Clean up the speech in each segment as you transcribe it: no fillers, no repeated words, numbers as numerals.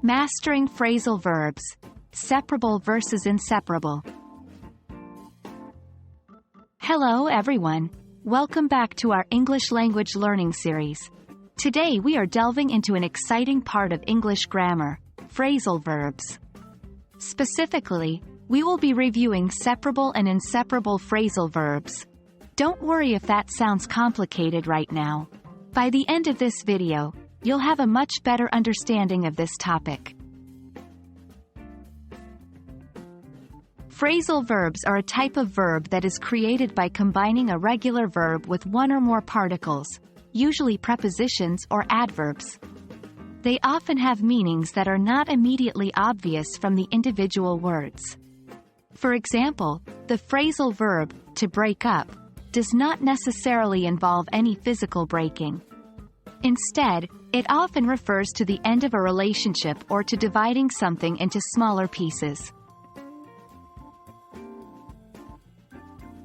Mastering phrasal verbs. Separable versus inseparable. Hello everyone. Welcome back to our English language learning series. Today we are delving into an exciting part of English grammar, phrasal verbs. Specifically, we will be reviewing separable and inseparable phrasal verbs. Don't worry if that sounds complicated right now. By the end of this video, you'll have a much better understanding of this topic. Phrasal verbs are a type of verb that is created by combining a regular verb with one or more particles, usually prepositions or adverbs. They often have meanings that are not immediately obvious from the individual words. For example, the phrasal verb, to break up, does not necessarily involve any physical breaking. Instead, it often refers to the end of a relationship or to dividing something into smaller pieces.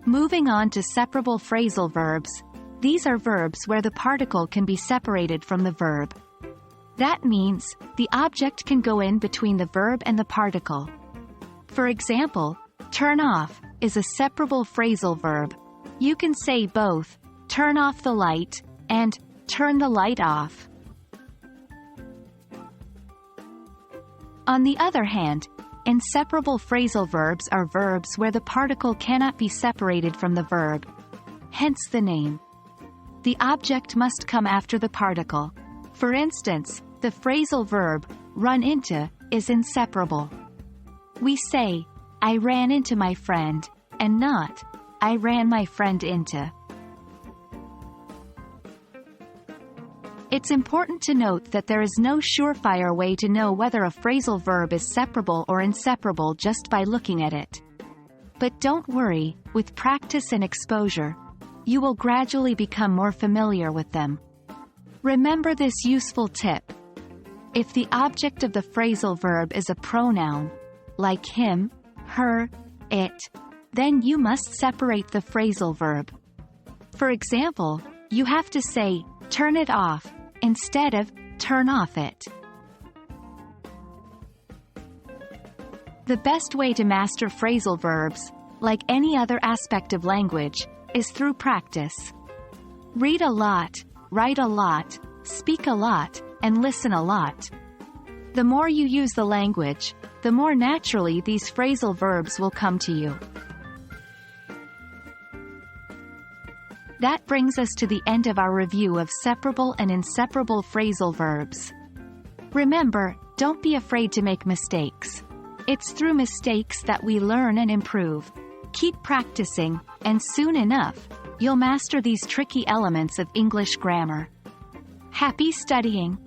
Moving on to separable phrasal verbs, these are verbs where the particle can be separated from the verb. That means, the object can go in between the verb and the particle. For example, turn off is a separable phrasal verb. You can say both, turn off the light, and turn the light off. On the other hand, inseparable phrasal verbs are verbs where the particle cannot be separated from the verb. Hence the name. The object must come after the particle. For instance, the phrasal verb, run into, is inseparable. We say, I ran into my friend, and not, I ran my friend into. It's important to note that there is no surefire way to know whether a phrasal verb is separable or inseparable just by looking at it. But don't worry, with practice and exposure, you will gradually become more familiar with them. Remember this useful tip. If the object of the phrasal verb is a pronoun, like him, her, it, then you must separate the phrasal verb. For example, you have to say, turn it off, instead of, turn off it. The best way to master phrasal verbs, like any other aspect of language, is through practice. Read a lot, write a lot, speak a lot, and listen a lot. The more you use the language, the more naturally these phrasal verbs will come to you. That brings us to the end of our review of separable and inseparable phrasal verbs. Remember, don't be afraid to make mistakes. It's through mistakes that we learn and improve. Keep practicing, and soon enough, you'll master these tricky elements of English grammar. Happy studying!